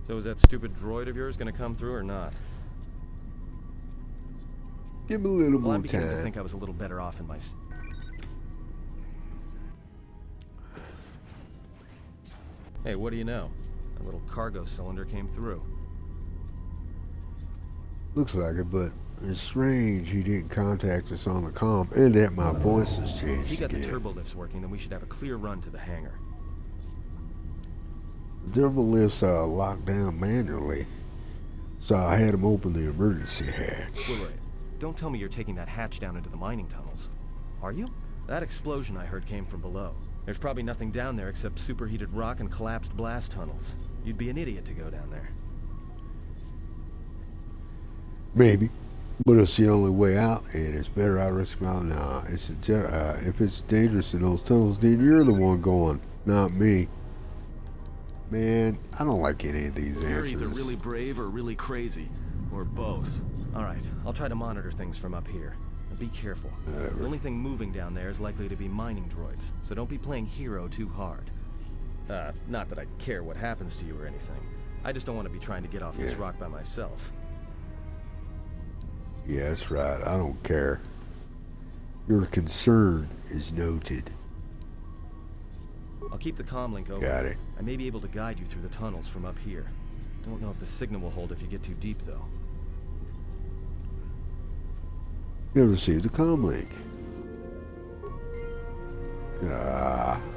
So is that stupid droid of yours gonna come through or not? Give him a little Well, more I'm beginning to time. think I was a little better off in my... Hey, what do you know? A little cargo cylinder came through. Looks like it, but it's strange he didn't contact us on the comm, and that my voice has If changed he got the again. turbo lifts working, then we should have a clear run to the hangar. The turbo lifts are locked down manually, so I had him open the emergency hatch. Wait. Don't tell me you're taking that hatch down into the mining tunnels. Are you? That explosion I heard came from below. There's probably nothing down there except superheated rock and collapsed blast tunnels. You'd be an idiot to go down there. Maybe, but it's the only way out, and it's better I risk my... Nah, it's if it's dangerous in those tunnels, then you're the one going, not me. Man, I don't like any of these answers. You're either really brave or really crazy. Or both. Alright, I'll try to monitor things from up here. But be careful. Whatever. The only thing moving down there is likely to be mining droids, so don't be playing hero too hard. Not that I care what happens to you or anything. I just don't want to be trying to get off this rock by myself. Yeah, that's right. I don't care. Your concern is noted. I'll keep the comm link open. Got it. I may be able to guide you through the tunnels from up here. Don't know if the signal will hold if you get too deep, though. You have received a comm link.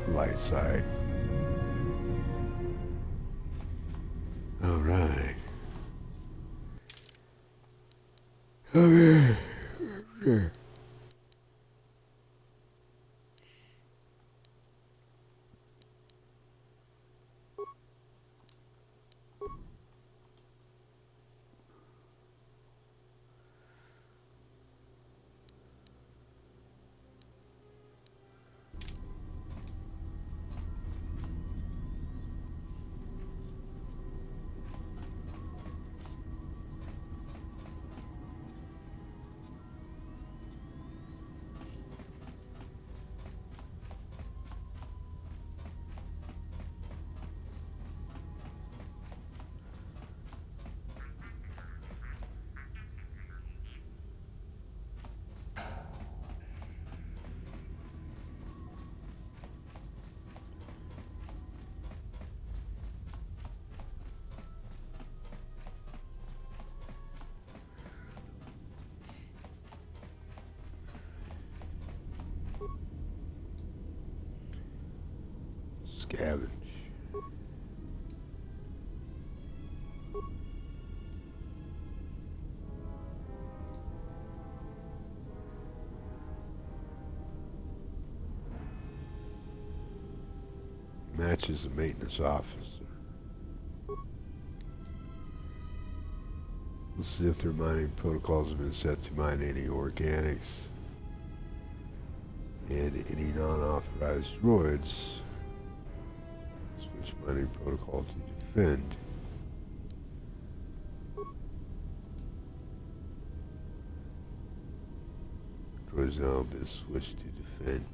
Light side. All right. Okay. Scavenge. Matches the maintenance officer. The Sith mining protocols have been set to mine any organics and any non-authorized droids. Switch mining protocol to defend. Droids now have been switched to defend.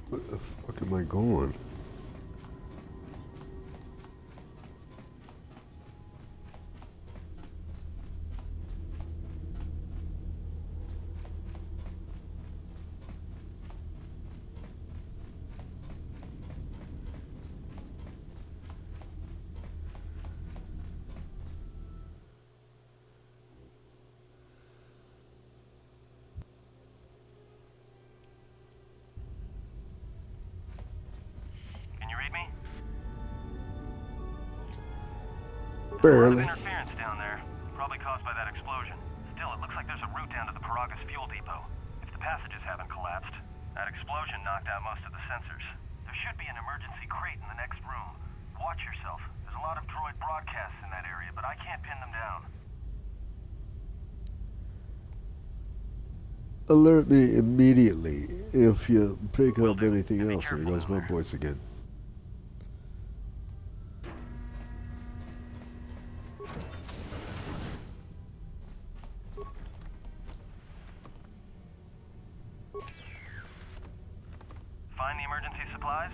Where the fuck am I going? Barely. Interference down there, probably caused by that explosion. Still, it looks like there's a route down to the Peragus fuel depot. If the passages haven't collapsed, that explosion knocked out most of the sensors. There should be an emergency crate in the next room. Watch yourself. There's a lot of droid broadcasts in that area, but I can't pin them down. Alert me immediately if you pick up anything else. There goes my voice again. Find the emergency supplies?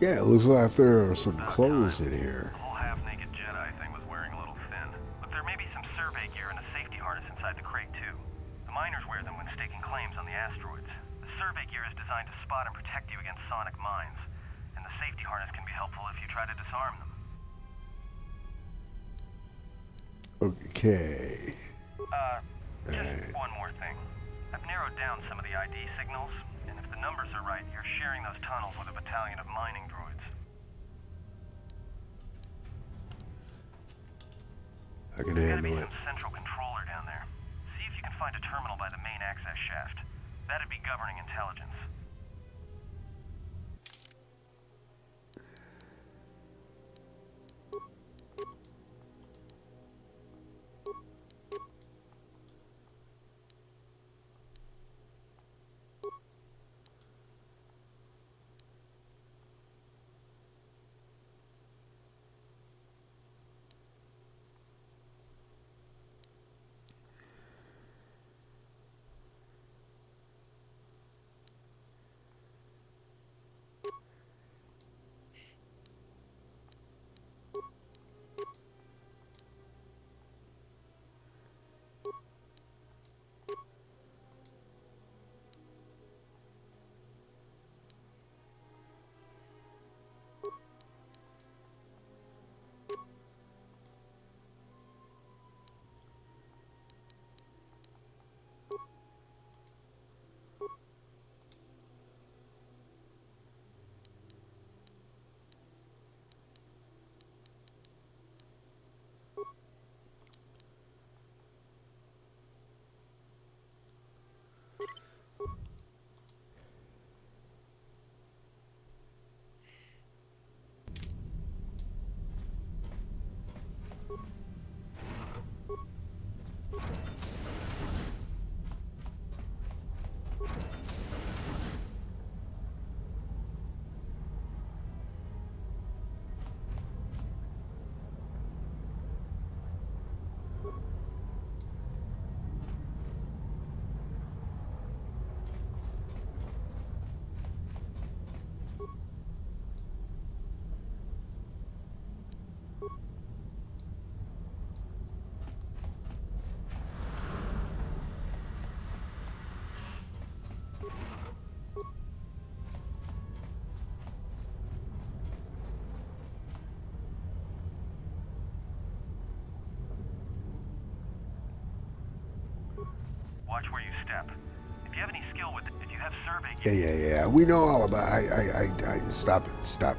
Yeah, it looks like there are some clothes in here. The whole half-naked Jedi thing was wearing a little thin. But there may be some survey gear and a safety harness inside the crate, too. The miners wear them when staking claims on the asteroids. The survey gear is designed to spot and protect you against sonic mines. And the safety harness can be helpful if you try to disarm them. Okay. Just one more thing. I've narrowed down some of the ID signals, and if the numbers are right, you're sharing those tunnels with a battalion of mining droids. I can There's gotta handle be it. some central controller down there. See if you can find a terminal by the main access shaft. That'd be governing intelligence. Watch where you step. If you have any skill with it, if you have survey... Yeah. We know all about stop it. Stop.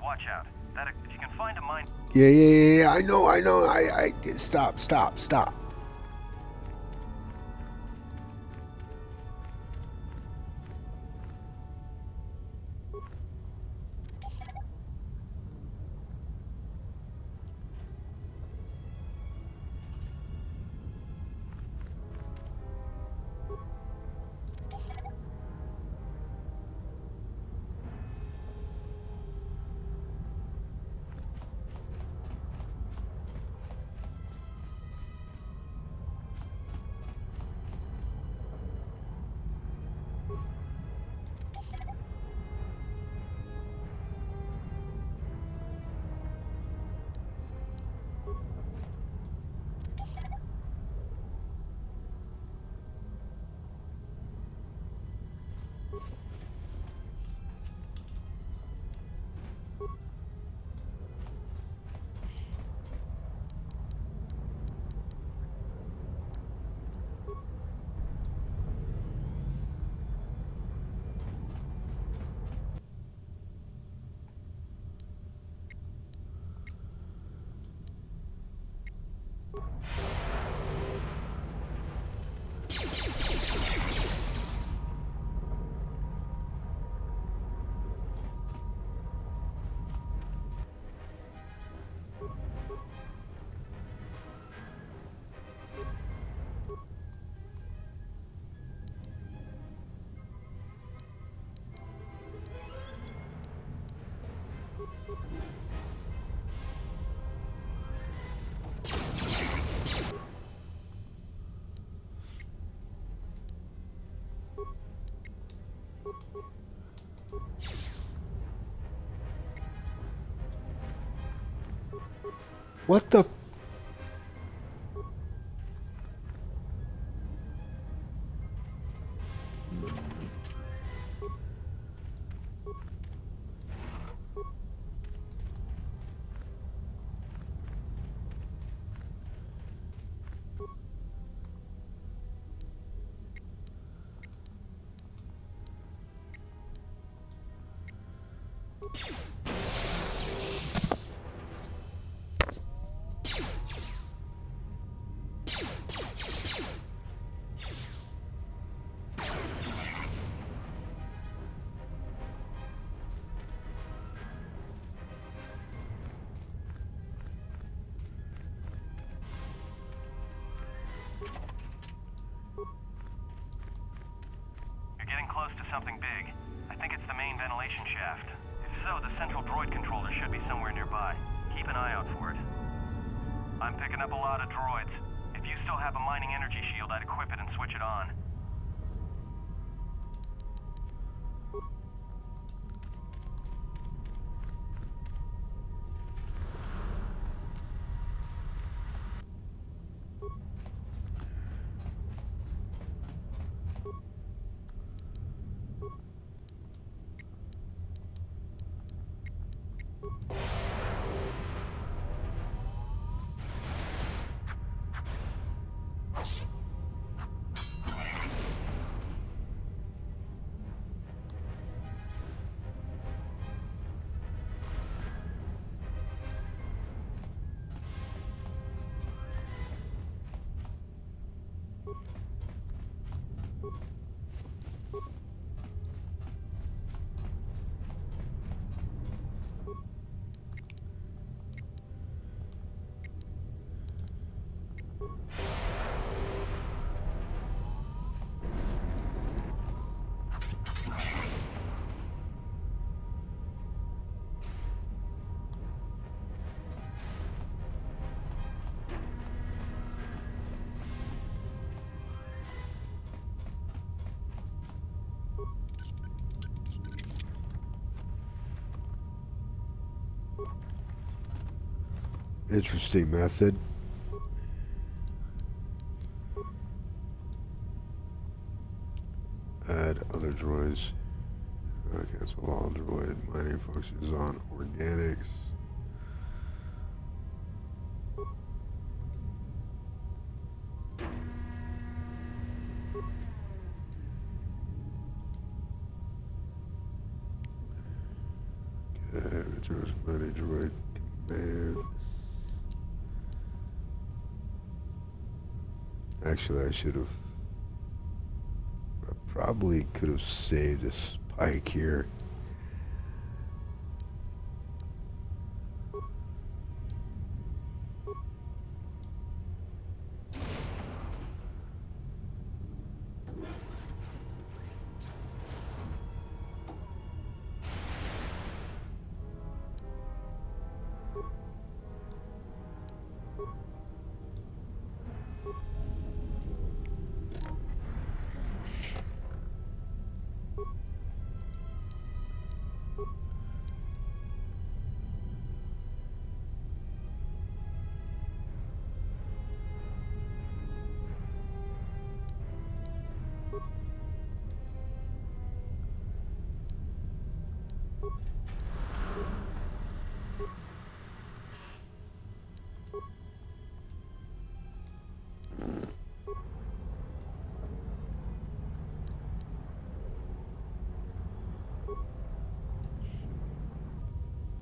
watch out. If you can find a mine... Yeah. I know. Stop. What the? Getting close to something big. I think it's the main ventilation shaft. If so, the central droid controller should be somewhere nearby. Keep an eye out for it. I'm picking up a lot of droids. If you still have a mining energy shield, I'd equip it and switch it on. Interesting method. Add other droids. Cancel all droid mining focuses on organics. Okay, returns Money droid commands. Actually, I probably could have saved a spike here.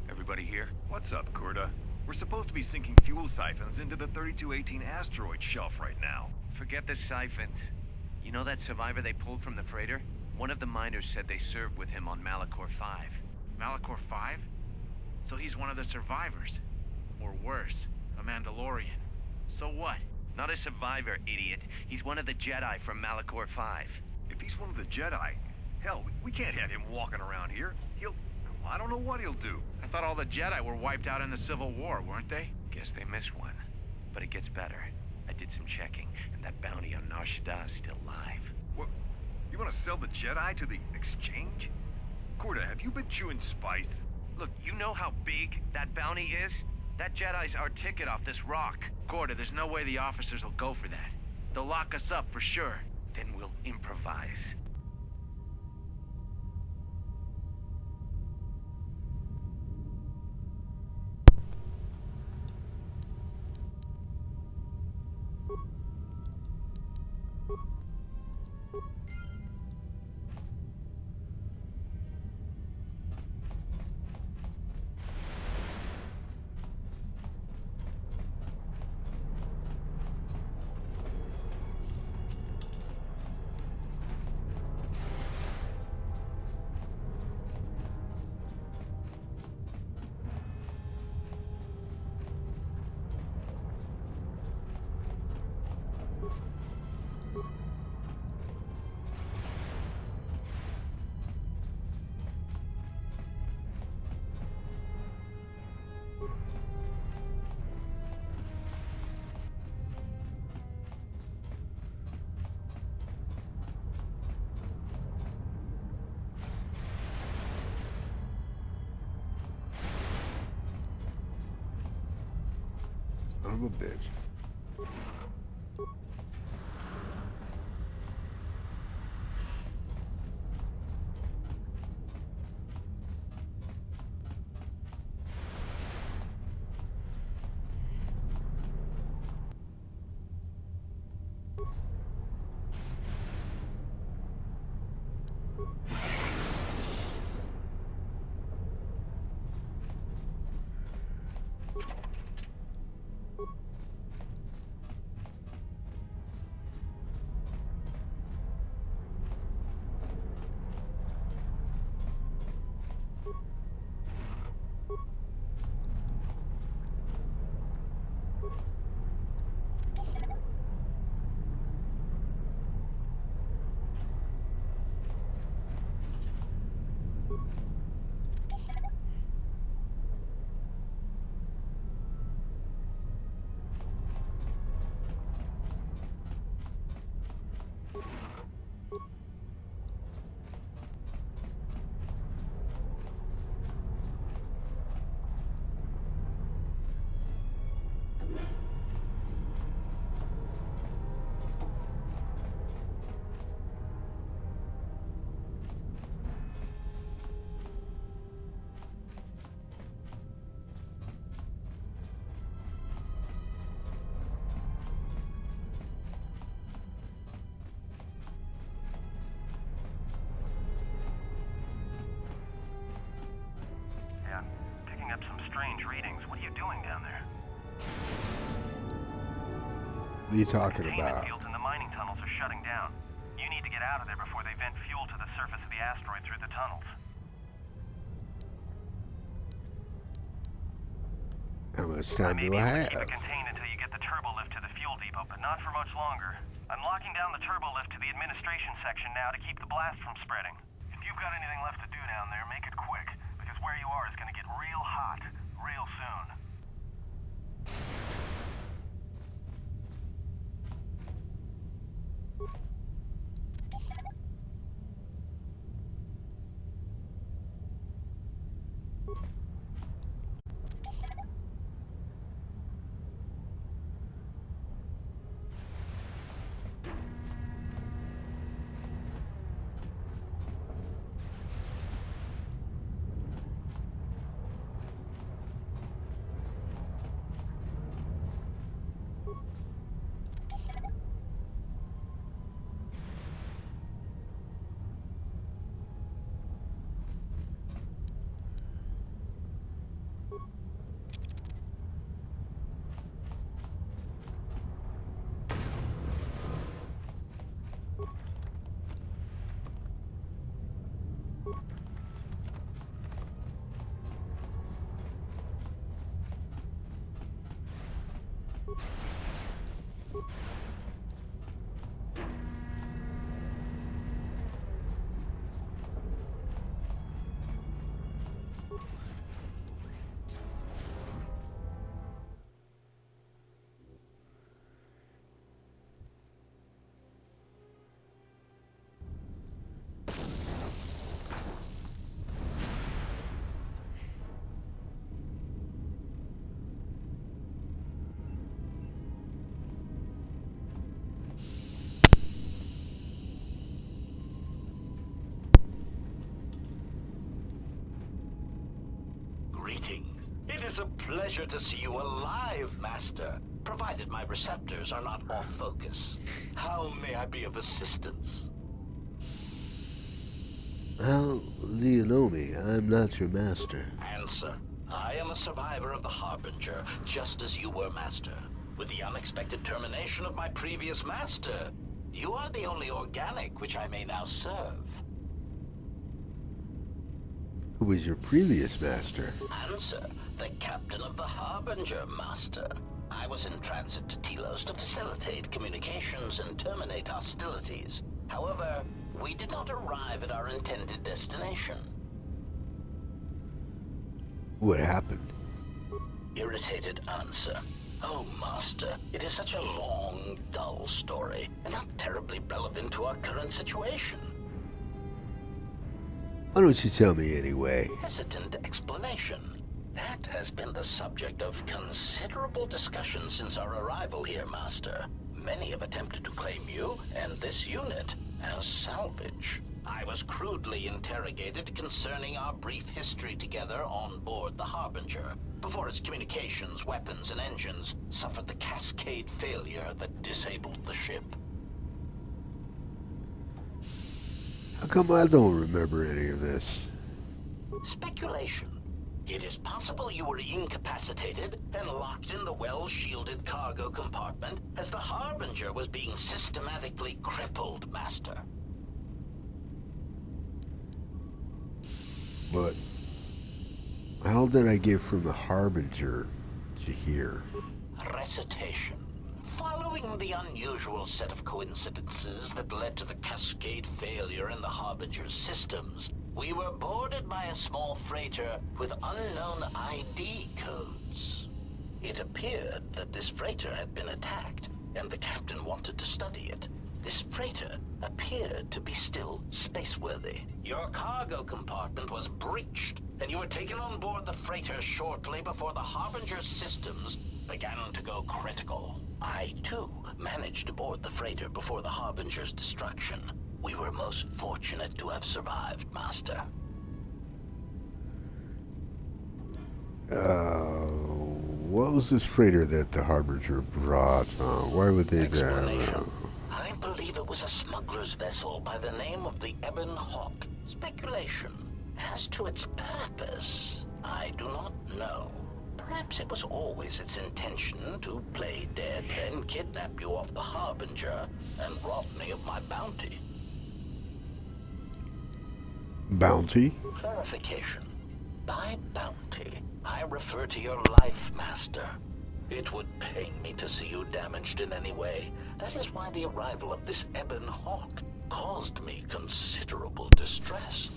Everybody here? What's up, KotOR? We're supposed to be sinking fuel siphons into the 3218 asteroid shelf right now. Forget the siphons. You know that survivor they pulled from the freighter? One of the miners said they served with him on Malachor 5. Malachor 5? So he's one of the survivors. Or worse, a Mandalorian. So what? Not a survivor, idiot. He's one of the Jedi from Malachor 5. If he's one of the Jedi, hell, we can't have him walking around here. I don't know what he'll do. I thought all the Jedi were wiped out in the Civil War, weren't they? Guess they missed one. But it gets better. I did some checking, and that bounty on Nar Shaddaa's still live. What? You want to sell the Jedi to the exchange? KotOR, have you been chewing spice? Look, you know how big that bounty is? That Jedi's our ticket off this rock. KotOR, there's no way the officers will go for that. They'll lock us up for sure. Then we'll improvise. Son of a bitch. strange readings. What are you doing down there? What are you talking Containment about? fields in the mining tunnels are shutting down. You need to get out of there before they vent fuel to the surface of the asteroid through the tunnels. How much time I may do be I able to keep have? it contained until you get the turbo lift to the fuel depot, but not for much longer. I'm locking down the turbo lift to the administration section now to keep the blast from spreading. If you've got anything left to do down there, make it quick, because where you are is going to get real hot real soon. Greetings. It is a pleasure to see you alive, Master, provided my receptors are not off focus. How may I be of assistance? How do you know me? I'm not your master. Answer. I am a survivor of the Harbinger, just as you were, Master. With the unexpected termination of my previous Master, you are the only organic which I may now serve. Who was your previous master? Answer. The captain of the Harbinger, Master. I was in transit to Telos to facilitate communications and terminate hostilities. However, we did not arrive at our intended destination. What happened? Irritated answer. Oh, Master, it is such a long, dull story, and not terribly relevant to our current situation. Why don't you tell me anyway? Hesitant explanation. That has been the subject of considerable discussion since our arrival here, Master. Many have attempted to claim you and this unit as salvage. I was crudely interrogated concerning our brief history together on board the Harbinger, before its communications, weapons, and engines suffered the cascade failure that disabled the ship. How come I don't remember any of this? Speculation. It is possible you were incapacitated and locked in the well-shielded cargo compartment as the Harbinger was being systematically crippled, Master. But how did I get from the Harbinger to here? Recitation. Following the unusual set of coincidences that led to the cascade failure in the Harbinger's systems, we were boarded by a small freighter with unknown ID codes. It appeared that this freighter had been attacked, and the captain wanted to study it. This freighter appeared to be still spaceworthy. Your cargo compartment was breached, and you were taken on board the freighter shortly before the Harbinger's systems began to go critical. I, too, managed to board the freighter before the Harbinger's destruction. We were most fortunate to have survived, Master. What was this freighter that the Harbinger brought? Why would they Explanation. I believe it was a smuggler's vessel by the name of the Ebon Hawk. Speculation. As to its purpose, I do not know. Perhaps it was always its intention to play dead, then kidnap you off the Harbinger and rob me of my bounty. Bounty? Clarification. By bounty, I refer to your life, Master. It would pain me to see you damaged in any way. That is why the arrival of this Ebon Hawk caused me considerable distress.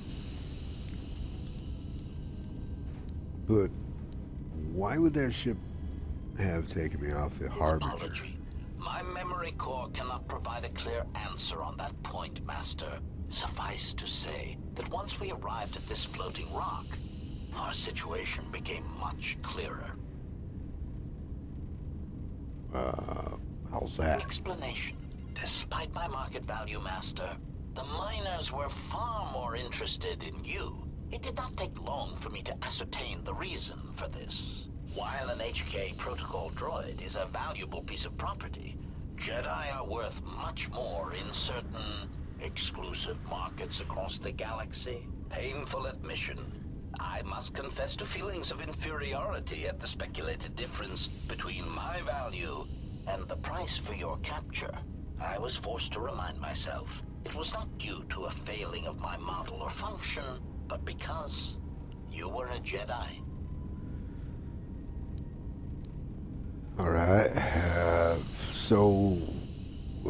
But why would that ship have taken me off the Harbinger? Apology. My memory core cannot provide a clear answer on that point, Master. Suffice to say that once we arrived at this floating rock, our situation became much clearer. How's that? Explanation. Despite my market value, Master, the miners were far more interested in you. It did not take long for me to ascertain the reason for this. While an HK protocol droid is a valuable piece of property, Jedi are worth much more in certain exclusive markets across the galaxy. Painful admission. I must confess to feelings of inferiority at the speculated difference between my value and the price for your capture. I was forced to remind myself it was not due to a failing of my model or function, but because you were a Jedi. Alright, so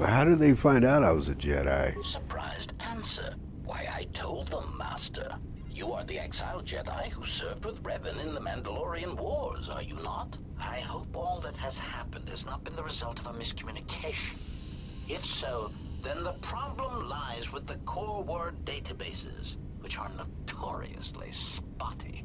how did they find out I was a Jedi? Surprised answer. Why, I told them, Master. You are the exiled Jedi who served with Revan in the Mandalorian Wars, are you not? I hope all that has happened has not been the result of a miscommunication. If so, then the problem lies with the core word databases, which are notoriously spotty.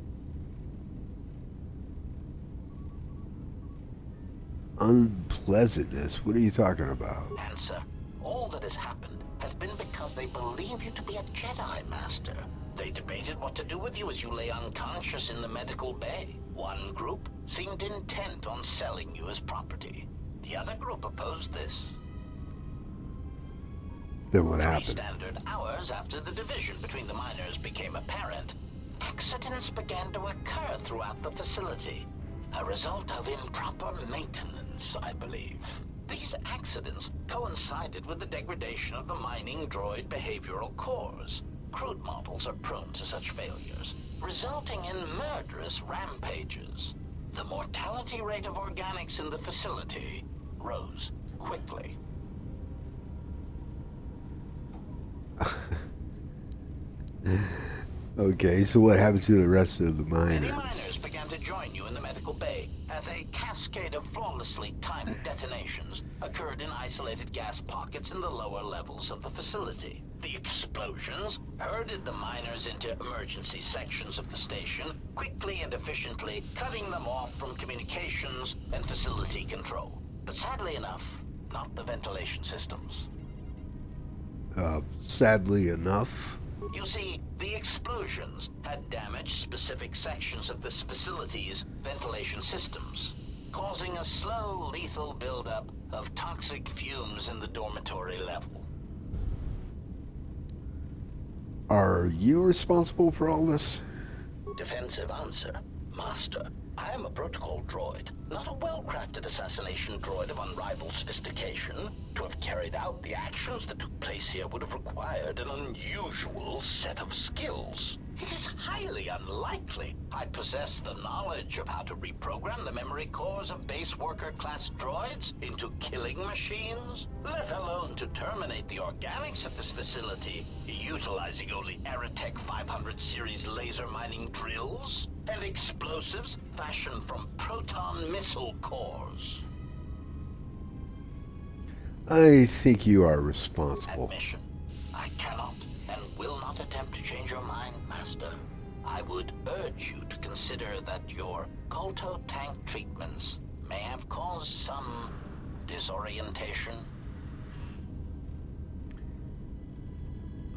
Unpleasantness? What are you talking about? Answer. All that has happened has been because they believe you to be a Jedi, Master. They debated what to do with you as you lay unconscious in the medical bay. One group seemed intent on selling you as property. The other group opposed this. Then what happened? Standard hours after the division between the miners became apparent, accidents began to occur throughout the facility. A result of improper maintenance, I believe. These accidents coincided with the degradation of the mining droid behavioral cores. Crude models are prone to such failures, resulting in murderous rampages. The mortality rate of organics in the facility rose quickly. Okay, so what happened to the rest of the Many miners? miners began to join you in the medical bay as a cascade of flawlessly timed detonations occurred in isolated gas pockets in the lower levels of the facility. The explosions herded the miners into emergency sections of the station, quickly and efficiently cutting them off from communications and facility control. But sadly enough, not the ventilation systems. Sadly enough. You see, the explosions had damaged specific sections of this facility's ventilation systems, causing a slow, lethal buildup of toxic fumes in the dormitory level. Are you responsible for all this? Defensive answer. Master, I am a protocol droid, not a well-crafted assassination droid of unrivaled sophistication. To have carried out the actions that took place here would have required an unusual set of skills. It is highly unlikely I possess the knowledge of how to reprogram the memory cores of base worker-class droids into killing machines, let alone to terminate the organics at this facility, utilizing only Aerotech 500 series laser mining drills and explosives fashioned from proton missile cores. I think you are responsible. Admission. I cannot and will not attempt to change your mind, Master. I would urge you to consider that your KotOR tank treatments may have caused some disorientation.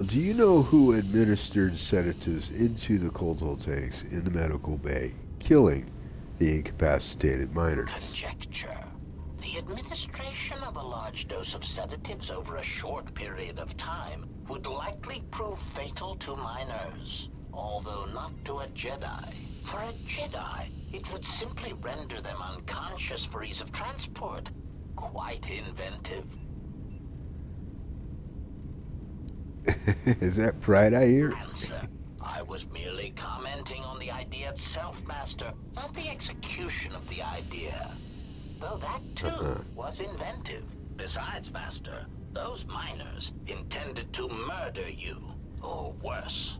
Do you know who administered sedatives into the KotOR tanks in the medical bay, killing the incapacitated miners? Conjecture. The administration of a large dose of sedatives over a short period of time would likely prove fatal to miners. although not to a Jedi. For a Jedi, it would simply render them unconscious for ease of transport. Quite inventive. Is that pride I hear? Answer. I was merely commenting on the idea itself, Master, not the execution of the idea. Though that, too, was inventive. Besides, Master, those miners intended to murder you, or worse.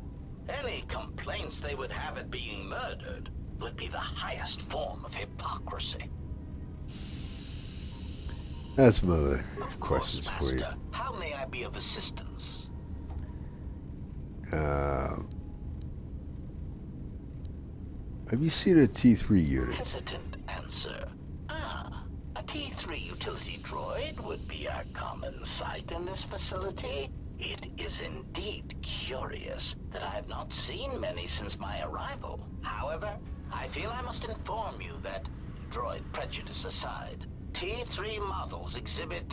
Any complaints they would have at being murdered would be the highest form of hypocrisy. That's some other Of questions course, for you. Master. How may I be of assistance? Have you seen a T3 unit? Hesitant answer. A T3 utility droid would be a common sight in this facility. It is indeed curious that I have not seen many since my arrival. However, I feel I must inform you that, droid prejudice aside, T3 models exhibit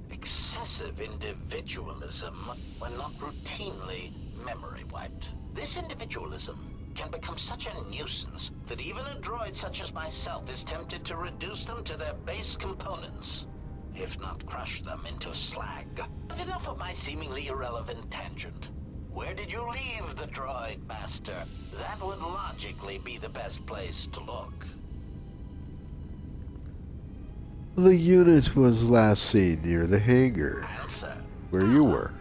excessive individualism when not routinely memory wiped. This individualism can become such a nuisance that even a droid such as myself is tempted to reduce them to their base components, if not crush them into slag. But enough of my seemingly irrelevant tangent. Where did you leave the droid, Master? That would logically be the best place to look. The unit was last seen near the hangar, Answer. where you were.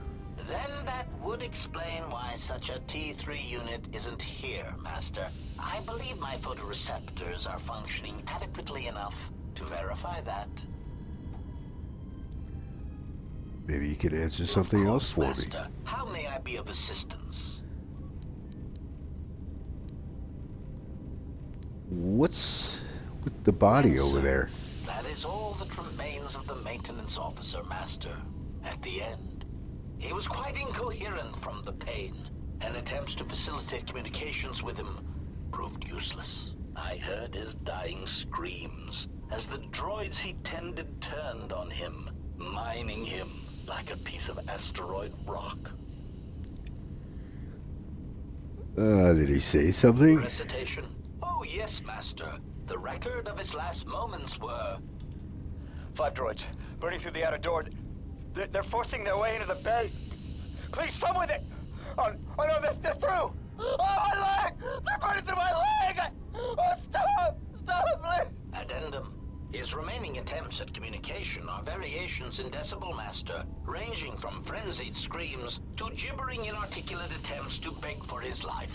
Then that would explain why such a T3 unit isn't here, Master. I believe my photoreceptors are functioning adequately enough to verify that. Maybe you can answer something else for me. Master, how may I be of assistance? What's with the body over there? That is all that remains of the maintenance officer, Master. At the end, he was quite incoherent from the pain, and attempts to facilitate communications with him proved useless. I heard his dying screams as the droids he tended turned on him, mining him like a piece of asteroid rock. Did he say something? Recitation? Oh, yes, Master. The record of his last moments were... 5 droids, burning through the outer door. They're forcing their way into the bay. Please, some with it! Oh no, they're through! Oh, my leg! They're burning through my leg! Oh, stop! Stop, please! Addendum. His remaining attempts at communication are variations in decibel, Master, ranging from frenzied screams to gibbering inarticulate attempts to beg for his life.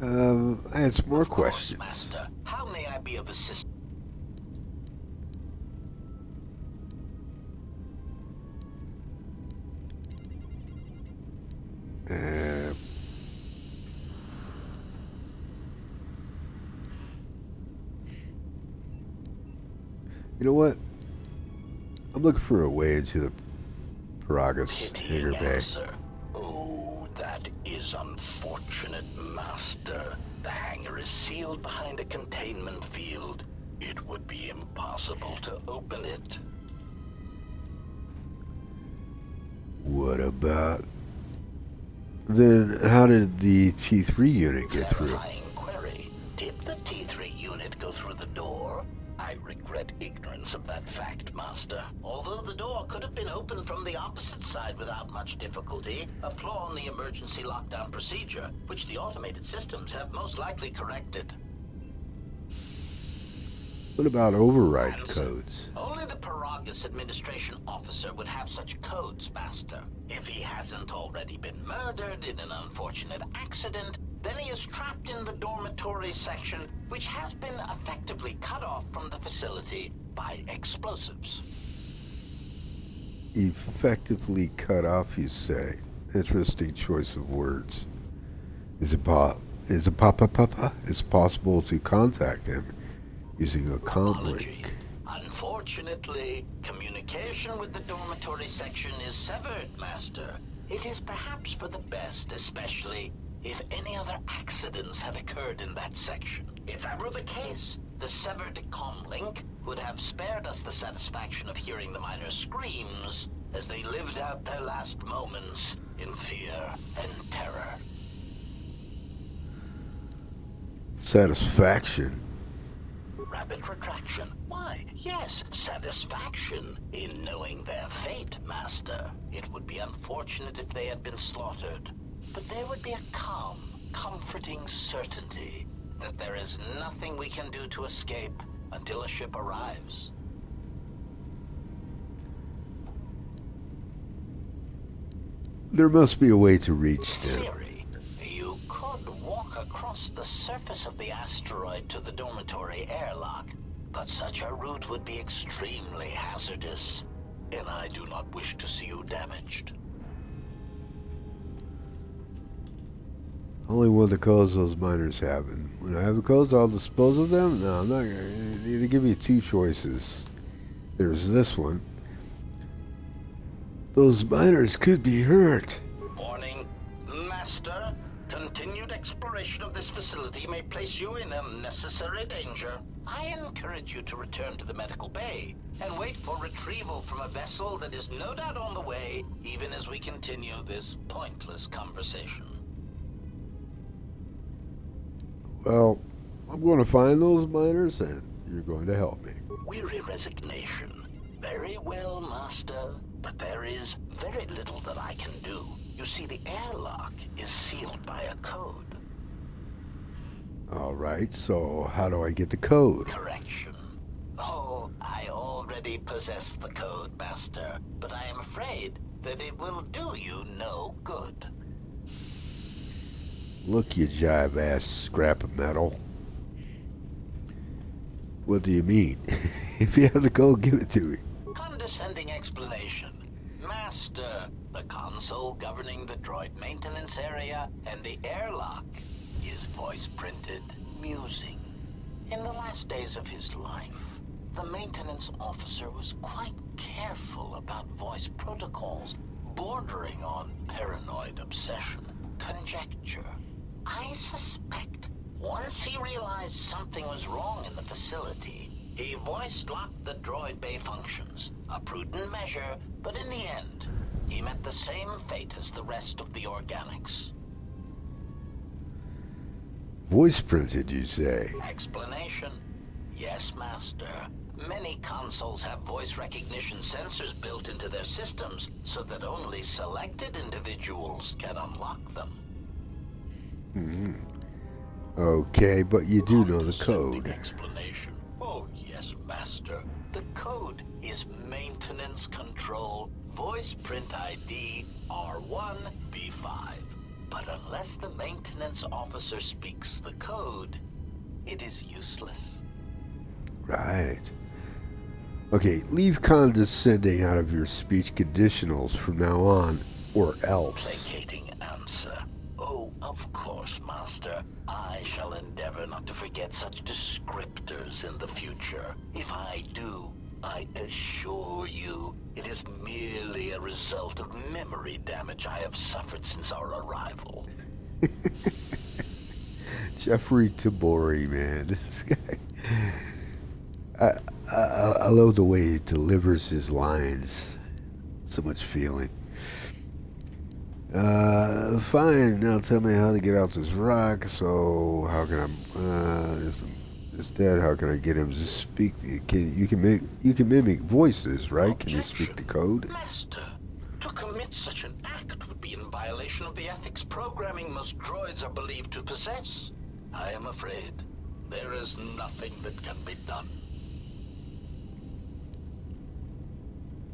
I had some more Of course, questions. Master. How may I be of assistance? You know what? I'm looking for a way into the Peragus hangar bay. Answer. Oh, that is unfortunate, Master. The hangar is sealed behind a containment field. It would be impossible to open it. What about... Then how did the T3 unit get through? Clarifying query. Did the T3 unit go through the door? I regret ignorance of that fact, Master. Although the door could have been opened from the opposite side without much difficulty, a flaw in the emergency lockdown procedure, which the automated systems have most likely corrected. What about override codes? Only the Peragus administration officer would have such codes, Master. If he hasn't already been murdered in an unfortunate accident, then he is trapped in the dormitory section, which has been effectively cut off from the facility by explosives. Effectively cut off, you say? Interesting choice of words. Is it possible to contact him using a comm link? Unfortunately, communication with the dormitory section is severed, Master. It is perhaps for the best, especially if any other accidents have occurred in that section. If ever the case, The severed comlink would have spared us the satisfaction of hearing the miners' screams as they lived out their last moments in fear and terror. Satisfaction. Rapid retraction. Why, yes, satisfaction in knowing their fate, Master. It would be unfortunate if they had been slaughtered, but there would be a calm, comforting certainty that there is nothing we can do to escape until a ship arrives. There must be a way to reach them. Theory, you could walk across the surface of the asteroid to the dormitory airlock, but such a route would be extremely hazardous, and I do not wish to see you damaged. Only one of the codes those miners have. And when I have the codes, I'll dispose of them? No, I'm not gonna. They give me two choices. There's this one. Those miners could be hurt. Warning, Master. Continued exploration of this facility may place you in unnecessary danger. I encourage you to return to the medical bay and wait for retrieval from a vessel that is no doubt on the way, even as we continue this pointless conversation. Well, I'm going to find those miners and you're going to help me. Weary resignation. Very well, Master. But there is very little that I can do. You see, the airlock is sealed by a code. Alright, so how do I get the code? Correction. Oh, I already possess the code, Master. But I am afraid that it will do you no good. Look, you jive-ass scrap of metal. What do you mean? If you have the code, give it to me. Condescending explanation. Master, the console governing the droid maintenance area and the airlock is voice-printed musing. In the last days of his life, the maintenance officer was quite careful about voice protocols, bordering on paranoid obsession. Conjecture. I suspect once he realized something was wrong in the facility, he voice-locked the droid bay functions. A prudent measure, but in the end, he met the same fate as the rest of the organics. Voice printed, you say? Explanation? Yes, Master. Many consoles have voice recognition sensors built into their systems so that only selected individuals can unlock them. Hmm. Okay, but you do know the code. Explanation. Oh, yes, Master. The code is Maintenance Control Voice Print ID R1B5. But unless the maintenance officer speaks the code, it is useless. Right. Okay, leave condescending out of your speech conditionals from now on, or else. Placating answer. Oh, of course, Master. I shall endeavor not to forget such descriptors in the future. If I do, I assure you, it is merely a result of memory damage I have suffered since our arrival. Jeffrey Tabori, man. This guy. I love the way he delivers his lines. So much feeling. Fine. Now tell me how to get out this rock. So how can I? If it's dead, how can I get him to speak? You can mimic voices, right? Can you speak the code? Master, to commit such an act would be in violation of the ethics programming most droids are believed to possess. I am afraid there is nothing that can be done.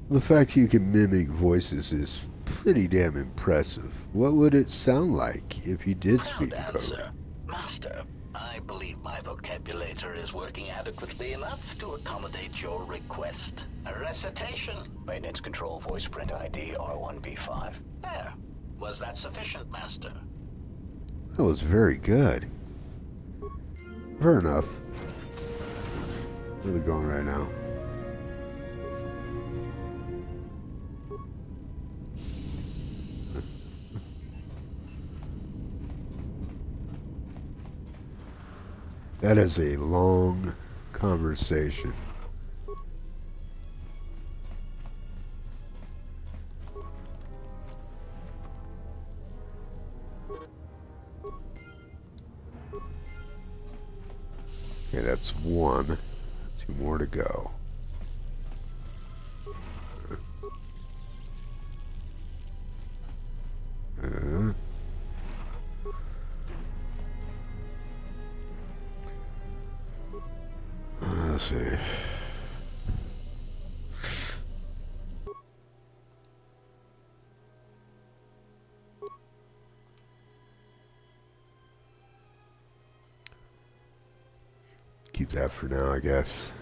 The fact you can mimic voices is pretty damn impressive. What would it sound like if you did speak the code? Answer. Master, I believe my vocabulator is working adequately enough to accommodate your request. A recitation. Maintenance Control Voice Print ID R1B5. There. Was that sufficient, Master? That was very good. Fair enough. Where are we going right now? That is a long conversation. Okay, that's one. 2 more to go. Let's see. Keep that for now, I guess.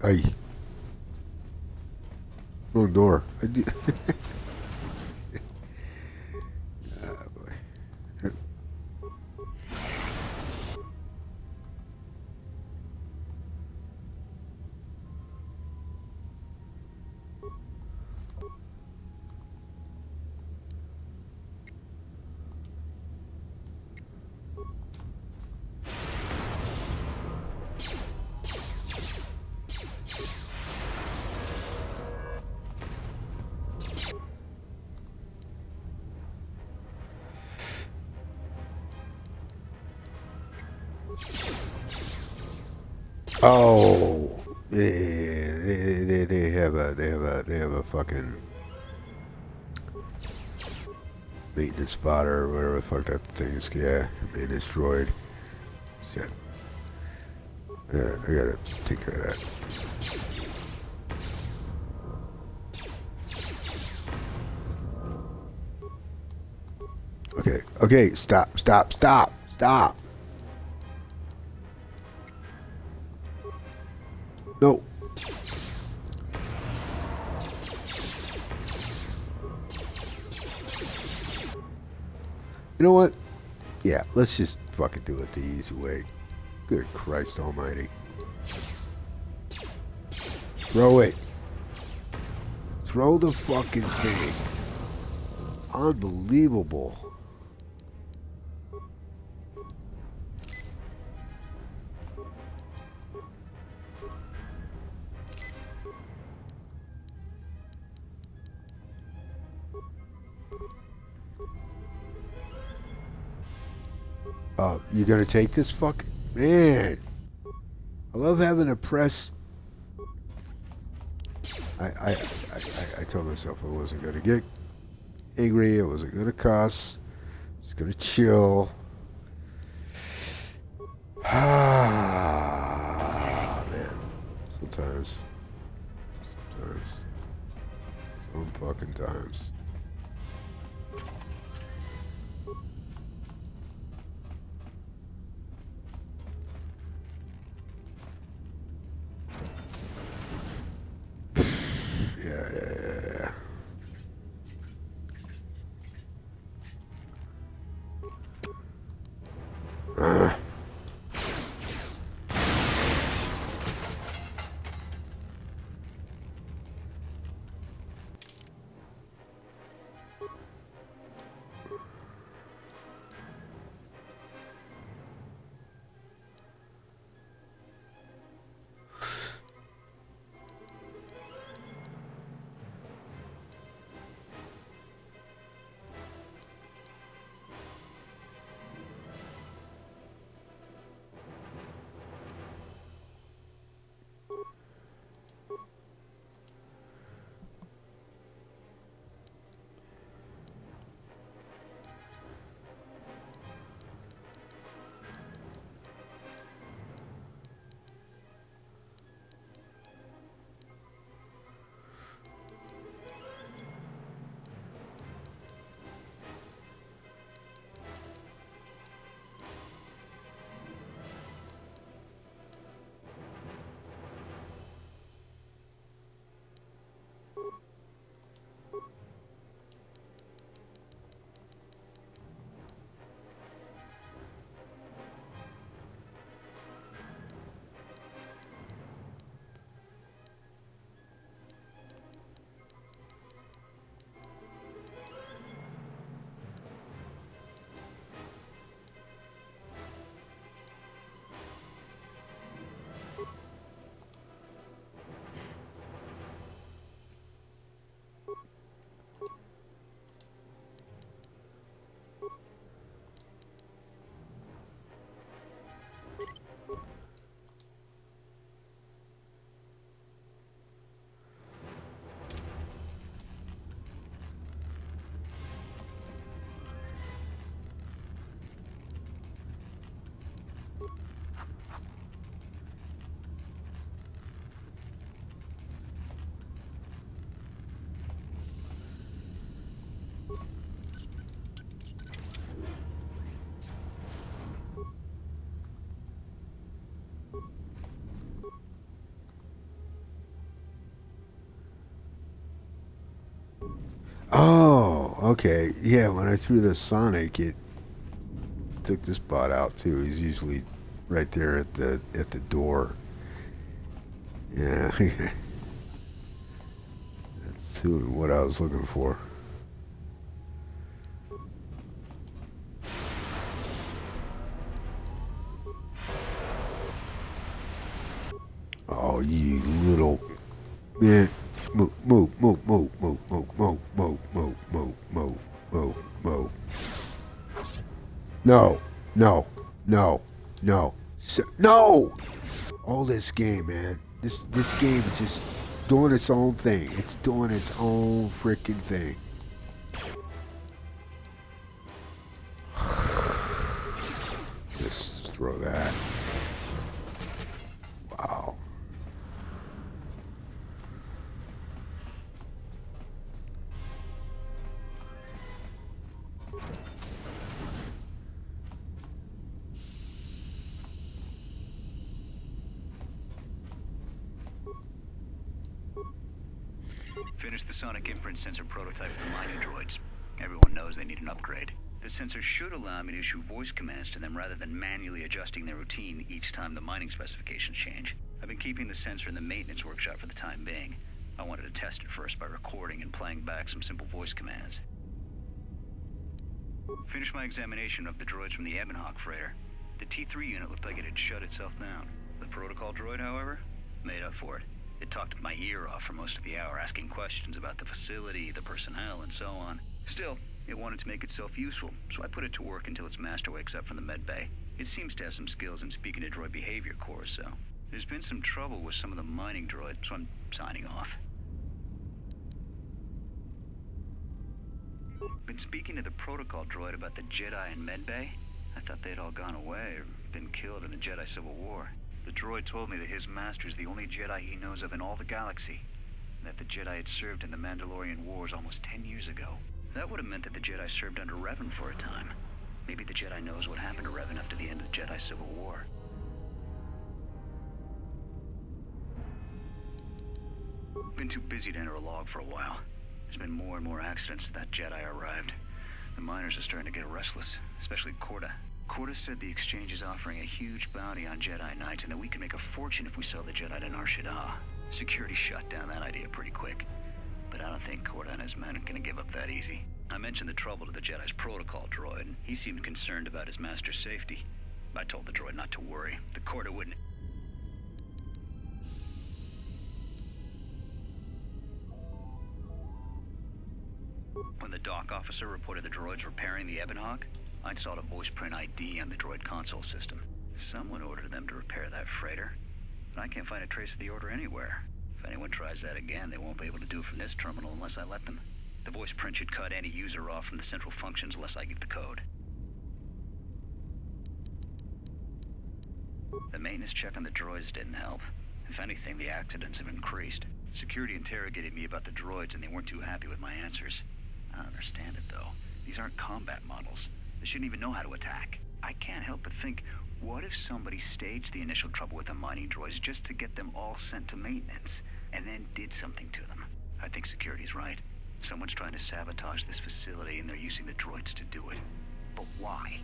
Ay. Wrong door. I did. Ah, boy. Oh, they have a fucking maintenance spotter or whatever the fuck that thing is. Yeah, maintenance droid. Shit. I gotta take care of that. Okay, stop. No. You know what? Yeah, let's just fucking do it the easy way. Good Christ almighty. Throw it. Throw the fucking thing. Unbelievable. Oh, you're gonna take this fucking man. I love having to press. I told myself I wasn't gonna get angry. I wasn't gonna cuss. I was gonna chill. Ah, man. Sometimes. Some fucking times. Yeah. Oh, okay. Yeah, when I threw the Sonic, it took this bot out too. He's usually right there at the door. Yeah. That's what I was looking for. Oh, you little man. Move. No. No. All this game, man. This game is just doing its own thing. It's doing its own freaking thing. Just throw that. Wow. Finished the sonic imprint sensor prototype for the mining droids. Everyone knows they need an upgrade. The sensor should allow me to issue voice commands to them rather than manually adjusting their routine each time the mining specifications change. I've been keeping the sensor in the maintenance workshop for the time being. I wanted to test it first by recording and playing back some simple voice commands. Finished my examination of the droids from the Ebonhawk freighter. The T3 unit looked like it had shut itself down. The protocol droid, however, made up for it. It talked my ear off for most of the hour, asking questions about the facility, the personnel, and so on. Still, it wanted to make itself useful, so I put it to work until its master wakes up from the med bay. It seems to have some skills in speaking to droid behavior cores, so there's been some trouble with some of the mining droids, so I'm signing off. Been speaking to the protocol droid about the Jedi in med bay. I thought they'd all gone away or been killed in the Jedi Civil War. The droid told me that his master's the only Jedi he knows of in all the galaxy, and that the Jedi had served in the Mandalorian Wars almost 10 years ago. That would have meant that the Jedi served under Revan for a time. Maybe the Jedi knows what happened to Revan after the end of the Jedi Civil War. Been too busy to enter a log for a while. There's been more and more accidents since that Jedi arrived. The miners are starting to get restless, especially Korta. Korta said the exchange is offering a huge bounty on Jedi Knights and that we can make a fortune if we sell the Jedi to Nar Shaddaa. Security shut down that idea pretty quick. But I don't think Korta and his men are gonna give up that easy. I mentioned the trouble to the Jedi's protocol droid, and he seemed concerned about his master's safety. I told the droid not to worry. The Korta wouldn't... When the dock officer reported the droids repairing the Ebonhawk, I installed a voice print ID on the droid console system. Someone ordered them to repair that freighter, but I can't find a trace of the order anywhere. If anyone tries that again, they won't be able to do it from this terminal unless I let them. The voice print should cut any user off from the central functions unless I give the code. The maintenance check on the droids didn't help. If anything, the accidents have increased. Security interrogated me about the droids and they weren't too happy with my answers. I don't understand it though. These aren't combat models. They shouldn't even know how to attack. I can't help but think, what if somebody staged the initial trouble with the mining droids just to get them all sent to maintenance, and then did something to them? I think security's right. Someone's trying to sabotage this facility, and they're using the droids to do it. But why?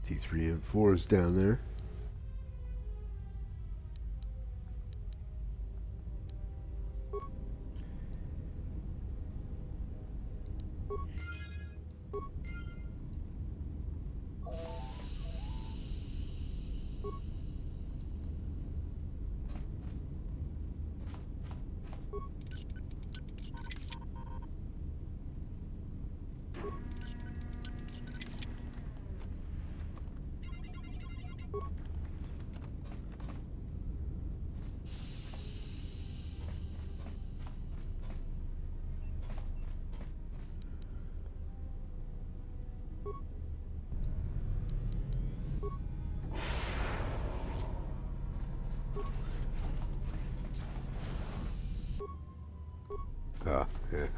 T3 and 4 is down there.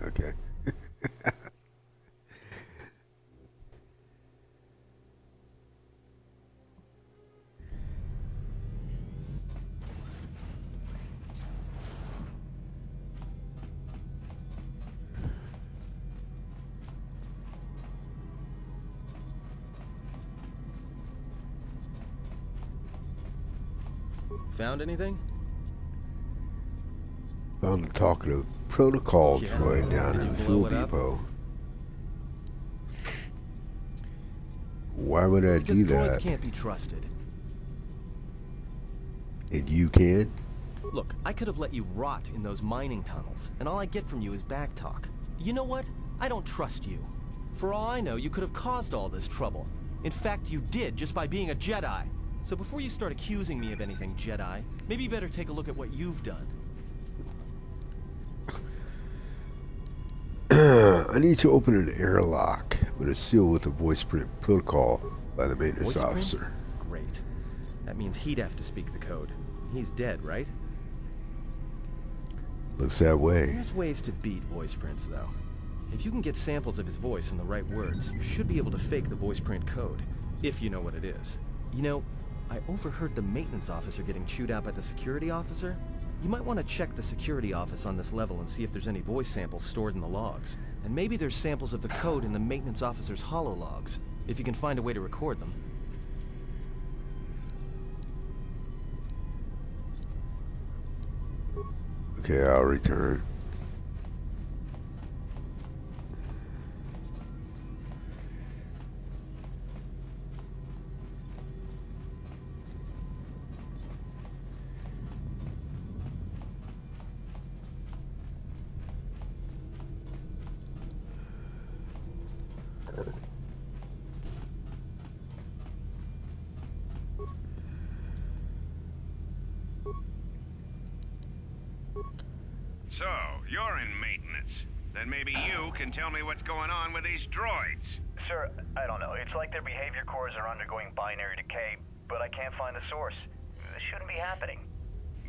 Okay. Found anything? Found a talkative protocol Yeah. droid down Did in you the blow fuel it up? depot. Why would I Because do droids that? can't be trusted. And you can? Look, I could have let you rot in those mining tunnels, and all I get from you is back talk. You know what? I don't trust you. For all I know, you could have caused all this trouble. In fact, you did just by being a Jedi. So before you start accusing me of anything, Jedi, maybe you better take a look at what you've done. I need to open an airlock with a seal with a voice print protocol by the maintenance Voice print? officer. Great. That means he'd have to speak the code. He's dead, right? Looks that way. There's ways to beat voice prints, though. If you can get samples of his voice and the right words, you should be able to fake the voice print code, if you know what it is. You know, I overheard the maintenance officer getting chewed out by the security officer. You might want to check the security office on this level and see if there's any voice samples stored in the logs. And maybe there's samples of the code in the maintenance officer's holo logs, if you can find a way to record them. Okay, I'll return. So, you're in maintenance. Then maybe you can tell me what's going on with these droids. Sir, I don't know. It's like their behavior cores are undergoing binary decay, but I can't find the source. This shouldn't be happening.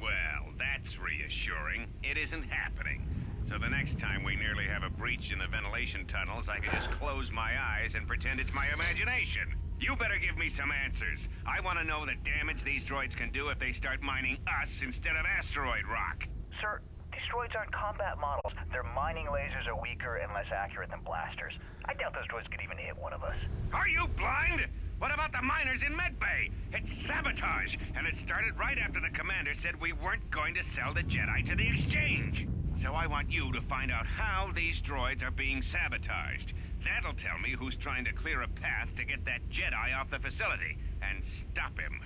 Well, that's reassuring. It isn't happening. So the next time we nearly have a breach in the ventilation tunnels, I can just close my eyes and pretend it's my imagination. You better give me some answers. I want to know the damage these droids can do if they start mining us instead of asteroid rock. Sir, these droids aren't combat models. Their mining lasers are weaker and less accurate than blasters. I doubt those droids could even hit one of us. Are you blind? What about the miners in Medbay? It's sabotage, and it started right after the commander said we weren't going to sell the Jedi to the exchange. So I want you to find out how these droids are being sabotaged. That'll tell me who's trying to clear a path to get that Jedi off the facility, and stop him.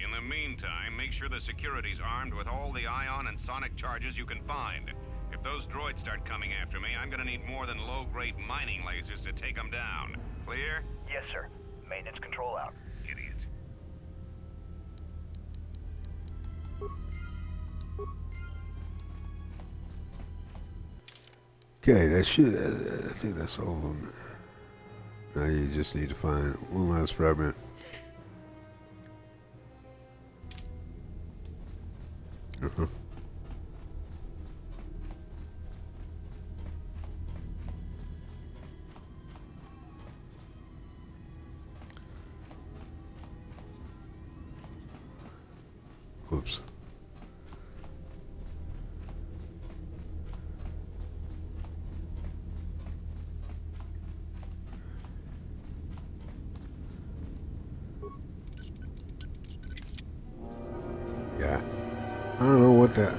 In the meantime, make sure the security's armed with all the ion and sonic charges you can find. If those droids start coming after me, I'm gonna need more than low-grade mining lasers to take them down. Clear? Yes, sir. Maintenance control out. Idiot. Okay, that should. I think that's all of them. Now you just need to find one last fragment. Uh-huh. Oops. Yeah. I don't know what that.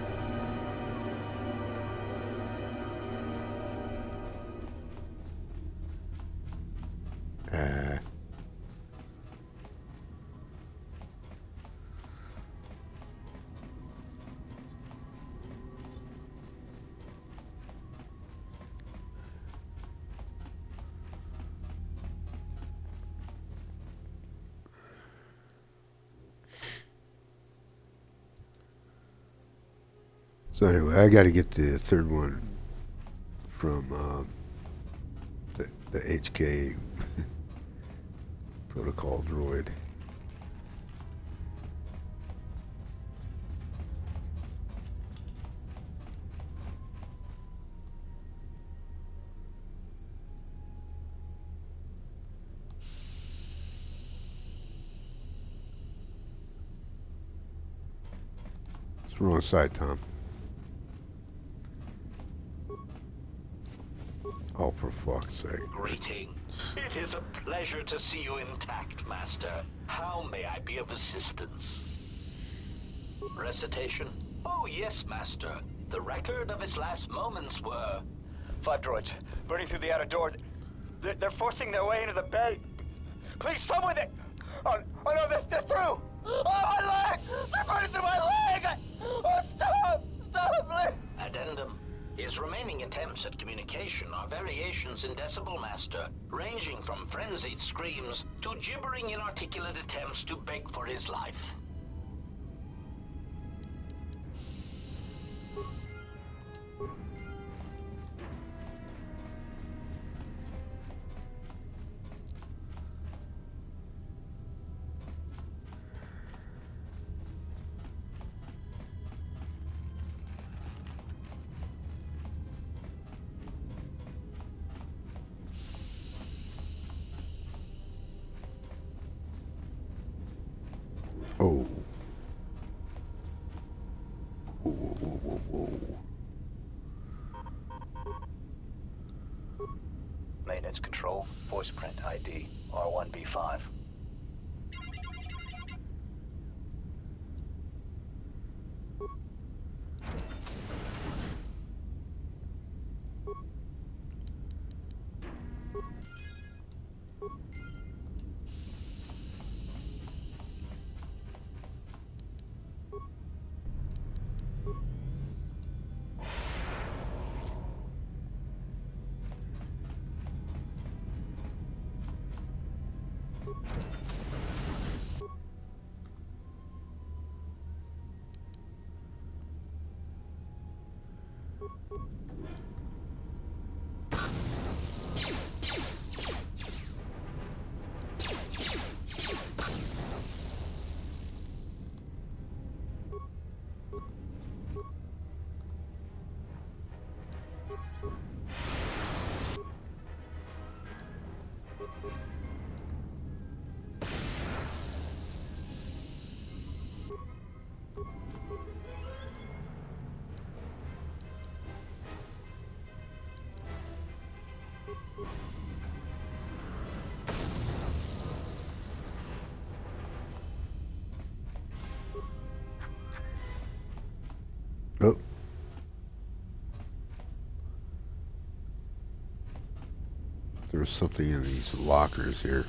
So anyway, I got to get the third one from the HK protocol droid. It's the wrong side, Tom. Oh, for fuck's sake. Greetings. It is a pleasure to see you intact, Master. How may I be of assistance? Recitation? Oh, yes, Master. The record of his last moments were... 5 droids, burning through the outer door. They're forcing their way into the bay. Please, someone that... Oh no, they're through! Oh, my leg! They're burning through my leg! Oh, stop! Stop, please! Addendum. His remaining attempts at communication are variations in decibel, Master, ranging from frenzied screams to gibbering inarticulate attempts to beg for his life. Oh. Whoa, whoa, whoa, whoa, whoa. Maintenance control, voice print ID, R1B5. Oh. There's something in these lockers here.